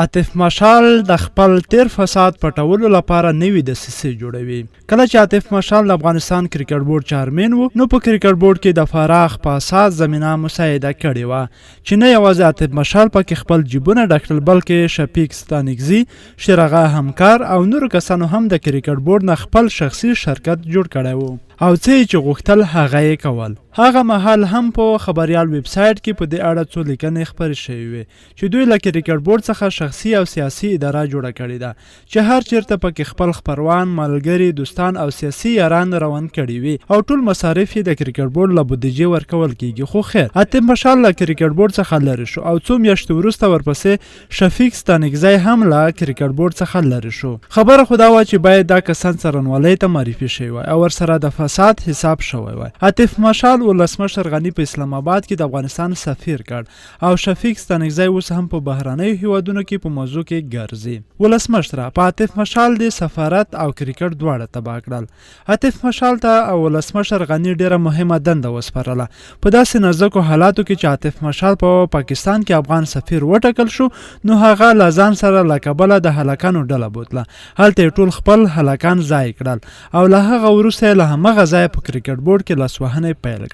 عاطف مشال د خپل تیر فساد پټولو لپاره نوې دسیسې جوړوي. کله چې عاطف مشال د افغانستان کرکټ بورډ چیرمن و، نو په کرکټ بورډ کې د فراخ فساد زمینه مساعده کړې وه، چې نه یوازې عاطف مشال پکې خپل جیبونه ډکړل، بلکې شفیق ستانکزي، شیرغه همکار او نورو کسانو هم د کرکټ بورډ نه خپل شخصي شرکت جوړ کړی و، او څه چې غوښتل هغه یې کول. هغه مهال هم په خبريال ویب سایټ کې په دې اړه څو لیکنې خپرې شوې وې چې دوی له کرکټ بورډ څخه شخصي او سیاسي اداره جوړه کړې ده، چې هر چیرته پکې خپل خپروان، ملګري، دوستان او سیاسي یاران روان کړي وي، او ټول مصارف یې د کرکټ بورډ له بودیجې ورکول کیږي. خو خیر، عاطف مشال له کرکټ بورډ څخه لرې شو، او څو میاشتې وروسته ورپسې شفیق ستانکزی هم له کرکټ بورډ څخه لرې شو. خبره خو دا وه چې باید دا کسان څارنوالۍ ته معرفي شوي وای او ورسره د فساد حساب شوی وای. عاطف مشال ولسمشر غني په اسلام آباد کې د افغانستان سفیر کړ، او شفیق ستانکزی اوس هم په بهرنیو هیوادونو کې په موضوع کې ګرځي. ولسمشر په عاطف مشال د سفارت او کرکټ دواړه تباه کړل. عاطف مشال ته او ولسمشر غني ډیره مهمه دنده وسپارله په داسې نازکو حالاتو کې چې عاطف مشال په پاکستان کې افغان سفیر وټاکل شو، نو هغه له ځان سره له کابله د هلکانو ډله بوتله، هلته ټول خپل هلکان ځای کړل، او له هغه وروسته له همغه ځایه په کرکټ بورډ کې لاسوهنې پیل کړې.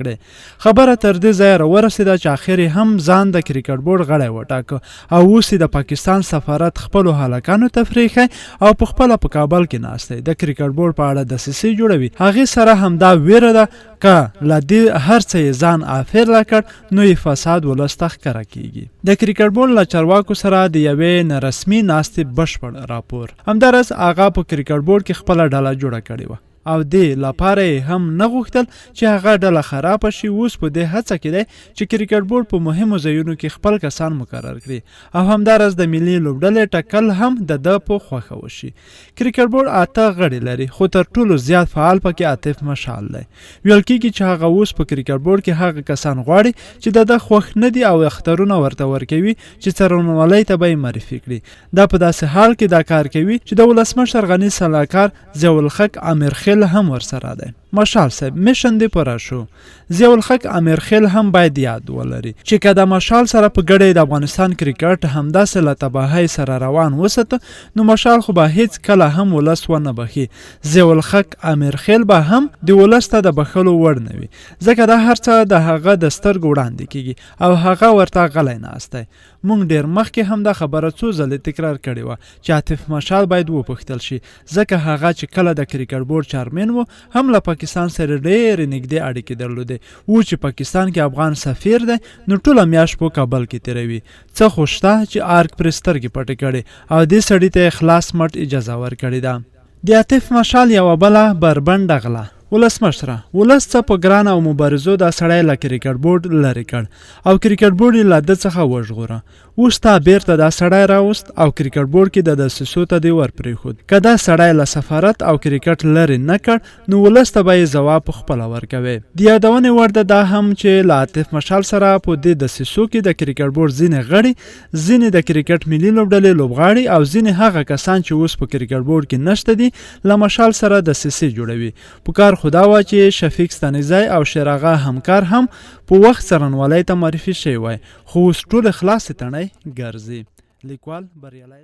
خبره تر دې ځایه راورسېده چې اخر هم ځان د کرکټ بورډ غړی وټاکه، او اوس د پاکستان سفارت خپلو هلکانو ته پرېښی او په خپله په کابل کې ناست دی. د کرکټ بورډ په اړه دسیسې جوړوي. هغې سره همدا ویره ده که له دې هر څه یې ځان افیرله کړ، نو یې فساد ولس ته ښکاره کیږي. د کرکټ بورډ له چارواکو سره د یوې نرسمي ناستې بشپړ راپور همداراز هغه په کرکټ بورډ کې خپله ډله جوړه کړې وه، او دې لپاره یې هم نه غوښتل چې هغه ډله خرابه شي. اوس په دې هڅه کې دی چې کرکټ بورډ په مهمو ځایونو کې خپل کسان مقرر کړي، او همداراز د ملي لوبډلې ټاکل هم د ده په خوښه وشي. کرکټ بورډ 8 غړي لري، خو تر ټولو زیات فعال پکې عاطف مشال دی. ویل کېږي چې هغه اوس په کرکټ بورډ کې هغه کسان غواړي چې د ده خوښ نه دي، او اخترونه ورته ورکوي چې څارنوالۍ ته به یې معرفي کړي. دا په داسې حال کې دا کار کوي چې د ولسمشر غني سلاکار ضیاءالحق امیرخیل هم ورسره دی. مشال صاحب میشن دی پوره شو. ضیاءالحق امیرخیل هم باید یاد ولري چې که د مشال سره په ګډه د افغانستان کرکټ همداسې له تباهۍ سره روان وساته، نو مشال خو به هیڅ کله هم ولس ونه بخي. ضیاءالحق امیرخیل به هم د ولس ته د بخښلو وړ نه وي، ځکه دا هر څه د هغه د سترګو وړاندې کیږي، او هغه ورته غلی ناست دی. موږ ډیر مخکې هم دا خبره څو ځلې تکرار کړې وه چې عاطف مشال باید وپوښتل شي، ځکه هغه چې کله د کرکټ بورډ چیرمن و، هم له پاکستان سره ډېرې نږدې اړیکې درلودې. و چې پاکستان کې افغان سفیر دی، نو ټوله میاشت په کابل کې تیروي. څه خو شته چې آرک پرې سترګې پټې کړې، او دې سړي ته خلاص مټ اجازه ورکړې ده. د عاطف مشال یوه بله بربنډه غله ولسمشره، ولس څه په ګران او مبارزو دا سړی له کرکټ بورډ لرې کړ، او کرکټ بورډ یې له ده څخه وژغوره. اوس تا بیرته دا سړی راوست او کرکټ بورډ کې د دسیسو ته دې ورپرېښود. که دا سړی له سفارت او کرکټ لرې نه کړ، نو ولس ته به یې ځواب پخپله ورکوي. د یادونې وړ ده دا هم چې له عاطف مشال سره په دې دسیسو کې د کرکټ بورډ ځینې غړي، ځینې د کرکټ ملي لوبډلې لوبغاړي، او ځینې هغه کسان چې اوس په کرکټ بورډ کې نشته دي، له مشال سره دسیسې جوړوي. په کار خدا وه چې شفیق ستانکزی او شیرغه همکار هم په وخت څارنوالۍ ته معرفي شوی وای، خو اوس ټولې خلاصې تڼۍ ګرځي. لیکوال بریالی